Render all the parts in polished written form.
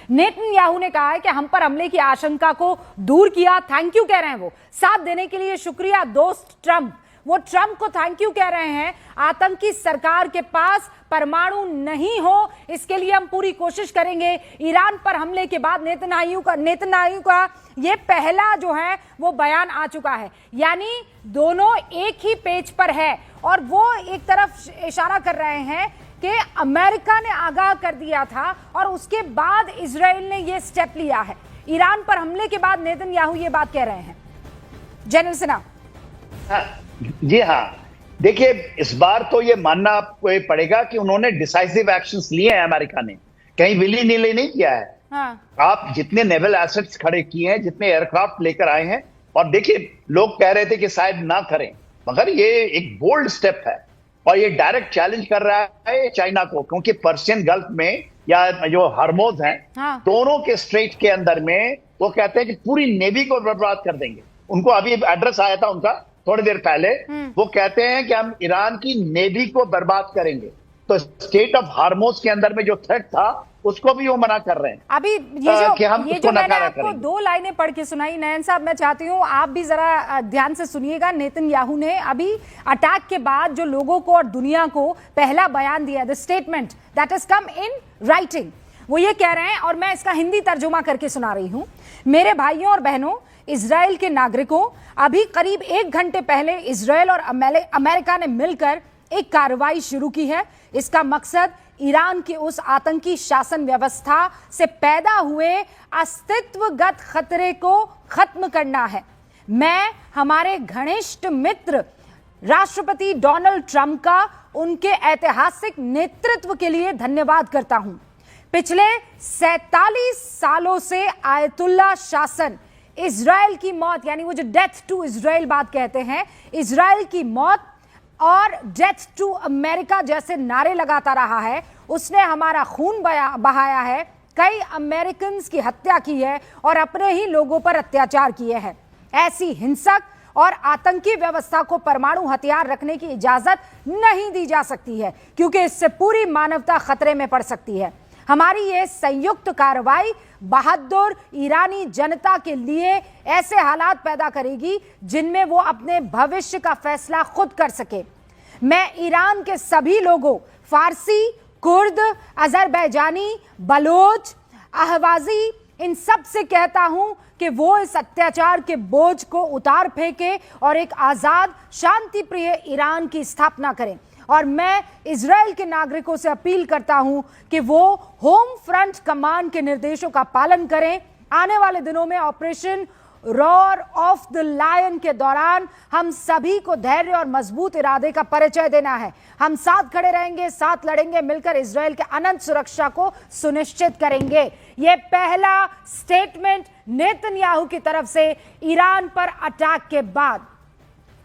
Netanyahu ने कहा है कि हम पर हमले की आशंका को दूर किया, थैंक यू कह रहे हैं वो, साथ देने के लिए शुक्रिया दोस्त ट्रंप। वो ट्रंप को थैंक यू कह रहे हैं। आतंकी सरकार के पास परमाणु नहीं हो, इसके लिए हम पूरी कोशिश करेंगे। ईरान पर हमले के बाद नेतन्याहू का ये पहला जो है वो बयान आ चुका है, यानी दोनों एक ही पेज पर है। और वो एक तरफ इशारा कर रहे हैं कि अमेरिका ने आगाह कर दिया था और उसके बाद इजराइल ने ये स्टेप लिया है। ईरान पर हमले के बाद नेतन्याहू ये बात कह रहे हैं। जनरल सिन्हा। जी हाँ, देखिए इस बार तो ये मानना आपको पड़ेगा कि उन्होंने डिसाइसिव एक्शंस लिए हैं। अमेरिका ने कहीं विली नीले नहीं किया है। हाँ। आप जितने नेवल एसेट्स खड़े किए हैं, जितने एयरक्राफ्ट लेकर आए हैं, और देखिए लोग कह रहे थे कि शायद ना करें, मगर ये एक बोल्ड स्टेप है और ये डायरेक्ट चैलेंज कर रहा है चाइना को, क्योंकि पर्शियन गल्फ में या जो हरमोज हैं, हाँ। दोनों के स्ट्रेट के अंदर में वो कहते हैं कि पूरी नेवी को बर्बाद कर देंगे। उनको अभी एड्रेस आया था उनका थोड़ी देर पहले, वो कहते हैं कि हम ईरान की नेवी को बर्बाद करेंगे। तो स्टेट ऑफ हार्मोज के अंदर में जो थ्रेट था उसको भी वो मना कर रहे हैं। अभी ये जो मैंने आपको 2 लाइनें पढ़ के सुनाई, नयन साहब मैं चाहती हूँ आप भी जरा ध्यान से सुनिएगा। नेतन्याहू ने अभी अटैक के बाद जो लोगों को और दुनिया को पहला बयान दिया, the statement that has come in writing, वो ये कह रहे हैं और मैं इसका हिंदी तर्जुमा करके सुना रही हूँ। मेरे भाइयों और बहनों, इजराइल के नागरिकों, अभी करीब 1 घंटे पहले इजराइल और अमेरिका ने मिलकर एक कार्रवाई शुरू की है। इसका मकसद ईरान के उस आतंकी शासन व्यवस्था से पैदा हुए अस्तित्वगत खतरे को खत्म करना है। मैं हमारे घनिष्ठ मित्र राष्ट्रपति डोनाल्ड ट्रंप का उनके ऐतिहासिक नेतृत्व के लिए धन्यवाद करता हूं। पिछले 47 सालों से आयतुल्ला शासन, इजराइल की मौत, यानी वो जो डेथ टू इजराइल बात कहते हैं, इजराइल की मौत और डेथ टू अमेरिका जैसे नारे लगाता रहा है। उसने हमारा खून बहाया है, कई अमेरिकन्स की हत्या की है और अपने ही लोगों पर अत्याचार किए हैं। ऐसी हिंसक और आतंकी व्यवस्था को परमाणु हथियार रखने की इजाजत नहीं दी जा सकती है, क्योंकि इससे पूरी मानवता खतरे में पड़ सकती है। हमारी ये संयुक्त कार्रवाई बहादुर ईरानी जनता के लिए ऐसे हालात पैदा करेगी जिनमें वो अपने भविष्य का फैसला खुद कर सके। मैं ईरान के सभी लोगों, फारसी, कुर्द, अजरबैजानी, बलोच, अहवाजी, इन सब से कहता हूं कि वो इस अत्याचार के बोझ को उतार फेंके और एक आजाद, शांति प्रिय ईरान की स्थापना करें। और मैं इजराइल के नागरिकों से अपील करता हूं कि वो होम फ्रंट कमांड के निर्देशों का पालन करें। आने वाले दिनों में operation roar of the lion के दौरान हम सभी को धैर्य और मजबूत इरादे का परिचय देना है। हम साथ खड़े रहेंगे, साथ लड़ेंगे, मिलकर इजराइल के अनंत सुरक्षा को सुनिश्चित करेंगे। यह पहला स्टेटमेंट नेतन्याहू की तरफ से ईरान पर अटैक के बाद।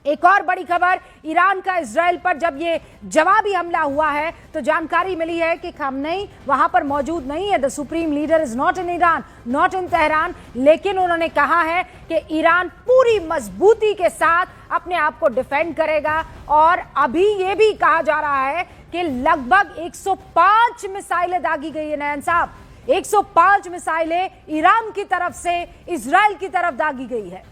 एक और बड़ी खबर, ईरान का इजराइल पर जब ये जवाबी हमला हुआ है तो जानकारी मिली है कि खामनेई वहां पर मौजूद नहीं है। The supreme leader is not in Iran, not in Tehran, लेकिन उन्होंने कहा है कि ईरान पूरी मजबूती के साथ अपने आप को डिफेंड करेगा। और अभी ये भी कहा जा रहा है कि लगभग 105 मिसाइलें दागी गई है। नयन साहब, 105 मिसाइलें ईरान की तरफ से इजराइल की तरफ दागी गई है।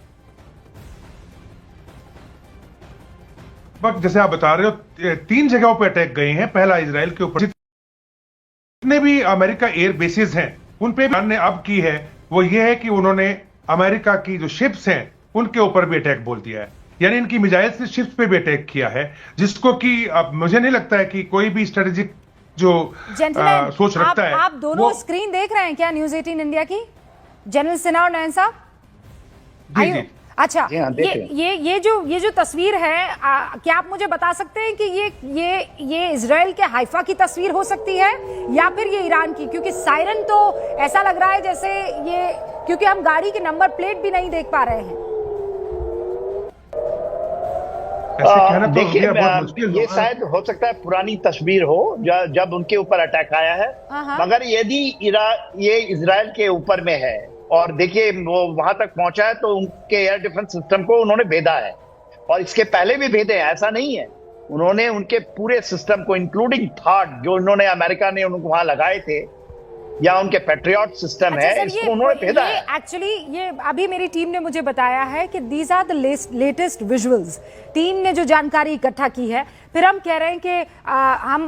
जैसे आप बता रहे हो 3 जगहों पे अटैक गए हैं। पहला इजराइल के ऊपर, जितने भी अमेरिका एयर बेसिस हैं उन पे भी ने अब की है वो ये है कि उन्होंने अमेरिका की जो शिप्स हैं उनके ऊपर भी अटैक बोल दिया है। यानी इनकी मिसाइल से शिप्स पे भी अटैक किया है, जिसको कि अब मुझे नहीं लगता है कि कोई भी स्ट्रेटेजिक जो सोच रखता है। आप दोनों स्क्रीन देख रहे हैं क्या न्यूज 18 इंडिया की, जनरल सिन्हा और नयन साहब? जी। अच्छा, ये जो तस्वीर है, क्या आप मुझे बता सकते हैं कि ये इजराइल के हाइफा की तस्वीर हो सकती है या फिर ये ईरान की? क्योंकि सायरन तो ऐसा लग रहा है जैसे ये, क्योंकि हम गाड़ी के नंबर प्लेट भी नहीं देख पा रहे हैं। देखिए, ये शायद हो सकता है पुरानी तस्वीर हो जब उनके ऊपर अटैक आया है, मगर यदि ये इजराइल के ऊपर में है और देखिए वो वहां तक पहुंचा है तो उनके एयर डिफेंस सिस्टम को उन्होंने भेदा है, और इसके पहले भी भेदे हैं, ऐसा नहीं है। उन्होंने उनके पूरे सिस्टम को इंक्लूडिंग थार्ड जो उन्होंने अमेरिका ने उनको वहां लगाए थे या उनके पेट्रियट सिस्टम अच्छा है, सर, इसको उन्होंने भेजा है। एक्चुअली ये अभी मेरी टीम ने मुझे बताया है कि these are the latest visuals. Team ने जो जानकारी इकट्ठा की है, फिर हम कह रहे हैं कि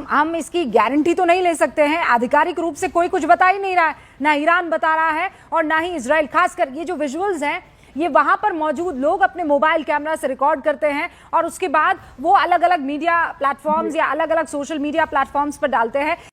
हम इसकी गारंटी तो नहीं ले सकते हैं, आधिकारिक रूप से कोई कुछ बता ही नहीं रहा है, ना ईरान बता रहा है और ना ही इजराइल। खासकर ये जो विजुअल्स हैं, ये वहां पर मौजूद लोग अपने मोबाइल कैमरा से रिकॉर्ड करते हैं और उसके बाद वो अलग अलग मीडिया प्लेटफॉर्म्स या अलग अलग सोशल मीडिया प्लेटफॉर्म्स पर डालते हैं।